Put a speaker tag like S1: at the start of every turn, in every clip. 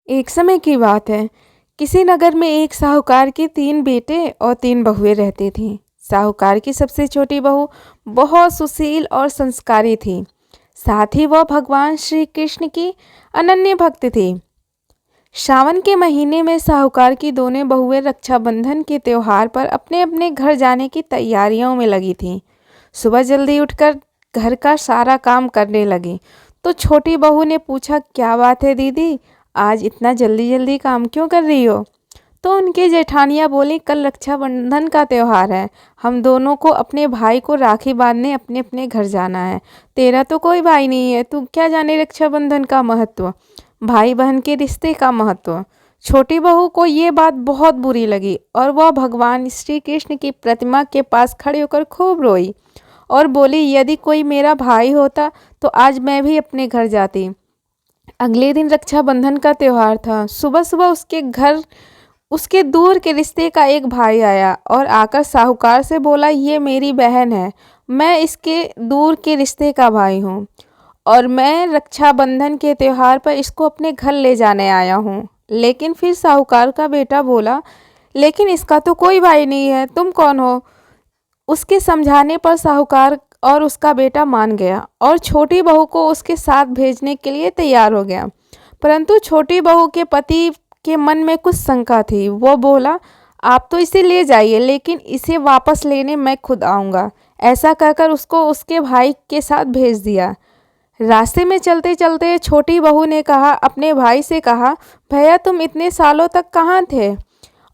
S1: एक समय की बात है। किसी नगर में एक साहूकार के 3 बेटे और 3 बहुएं रहती थीं। साहूकार की सबसे छोटी बहू बहुत सुशील और संस्कारी थी। साथ ही वह भगवान श्री कृष्ण की अनन्य भक्त थी। सावन के महीने में साहूकार की दोनों बहुएं रक्षाबंधन के त्योहार पर अपने अपने घर जाने की तैयारियों में लगी थीं। सुबह जल्दी उठकर घर का सारा काम करने लगी तो छोटी बहू ने पूछा, क्या बात है दीदी, आज इतना जल्दी जल्दी काम क्यों कर रही हो? तो उनकी जेठानियाँ बोली, कल रक्षाबंधन का त्योहार है, हम दोनों को अपने भाई को राखी बांधने अपने अपने घर जाना है। तेरा तो कोई भाई नहीं है, तू क्या जाने रक्षाबंधन का महत्व, भाई बहन के रिश्ते का महत्व। छोटी बहू को ये बात बहुत बुरी लगी और वह भगवान श्री कृष्ण की प्रतिमा के पास खड़े होकर खूब रोई और बोली, यदि कोई मेरा भाई होता तो आज मैं भी अपने घर जाती। अगले दिन रक्षाबंधन का त्योहार था। सुबह सुबह उसके घर उसके दूर के रिश्ते का एक भाई आया और आकर साहूकार से बोला, ये मेरी बहन है, मैं इसके दूर के रिश्ते का भाई हूँ और मैं रक्षाबंधन के त्योहार पर इसको अपने घर ले जाने आया हूँ। लेकिन फिर साहूकार का बेटा बोला, लेकिन इसका तो कोई भाई नहीं है, तुम कौन हो? उसके समझाने पर साहूकार और उसका बेटा मान गया और छोटी बहू को उसके साथ भेजने के लिए तैयार हो गया। परंतु छोटी बहू के पति के मन में कुछ शंका थी। वो बोला, आप तो इसे ले जाइए, लेकिन इसे वापस लेने मैं खुद आऊँगा। ऐसा कहकर उसको उसके भाई के साथ भेज दिया। रास्ते में चलते चलते छोटी बहू ने अपने भाई से कहा, भैया तुम इतने सालों तक कहाँ थे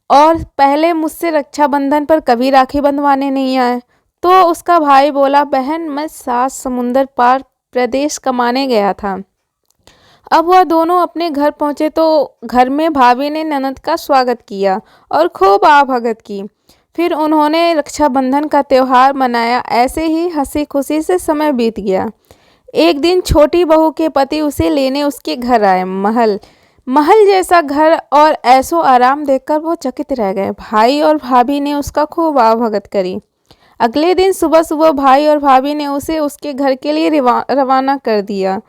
S1: और पहले मुझसे रक्षाबंधन पर कभी राखी बंधवाने नहीं आए? तो उसका भाई बोला, बहन मैं 7 समुंदर पार प्रदेश कमाने गया था। अब वह दोनों अपने घर पहुंचे तो घर में भाभी ने ननद का स्वागत किया और खूब आवभगत की। फिर उन्होंने रक्षाबंधन का त्योहार मनाया। ऐसे ही हंसी खुशी से समय बीत गया। एक दिन छोटी बहू के पति उसे लेने उसके घर आए। महल महल जैसा घर और ऐसो आराम देखकर वो चकित रह गए। भाई और भाभी ने उसका खूब आवभगत करी। अगले दिन सुबह सुबह भाई और भाभी ने उसे उसके घर के लिए रवाना कर दिया।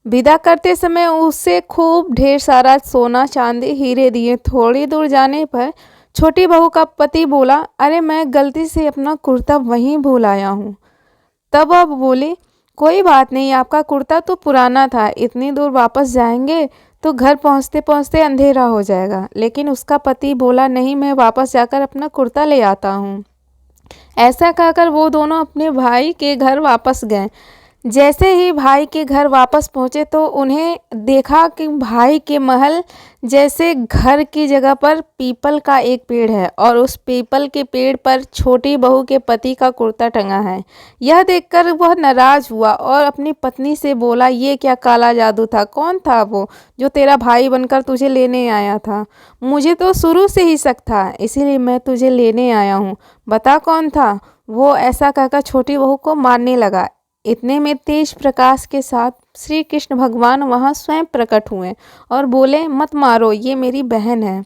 S1: विदा करते समय उसे खूब ढेर सारा सोना चांदी हीरे दिए। थोड़ी दूर जाने पर छोटी बहू का पति बोला, अरे मैं गलती से अपना कुर्ता वहीं भूल आया हूँ। तब अब बोले, कोई बात नहीं, आपका कुर्ता तो पुराना था, इतनी दूर वापस जाएंगे तो घर पहुँचते पहुँचते अंधेरा हो जाएगा। लेकिन उसका पति बोला, नहीं, मैं वापस जाकर अपना कुर्ता ले आता हूँ। ऐसा कहकर वो दोनों अपने भाई के घर वापस गए। जैसे ही भाई के घर वापस पहुँचे तो उन्हें देखा कि भाई के महल जैसे घर की जगह पर पीपल का एक पेड़ है और उस पीपल के पेड़ पर छोटी बहू के पति का कुर्ता टंगा है। यह देखकर वह नाराज हुआ और अपनी पत्नी से बोला, ये क्या काला जादू था? कौन था वो जो तेरा भाई बनकर तुझे लेने आया था? मुझे तो शुरू से ही शक था, इसीलिए मैं तुझे लेने आया हूँ, बता कौन था वो? ऐसा कहकर छोटी बहू को मारने लगा। इतने में तेज प्रकाश के साथ श्री कृष्ण भगवान वहां स्वयं प्रकट हुए और बोले, मत मारो, ये मेरी बहन है।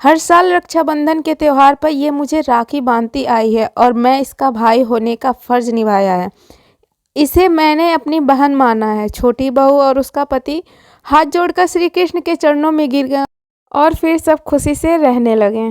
S1: हर साल रक्षाबंधन के त्योहार पर ये मुझे राखी बांधती आई है और मैं इसका भाई होने का फर्ज निभाया है। इसे मैंने अपनी बहन माना है। छोटी बहू और उसका पति हाथ जोड़कर श्री कृष्ण के चरणों में गिर गए और फिर सब खुशी से रहने लगे।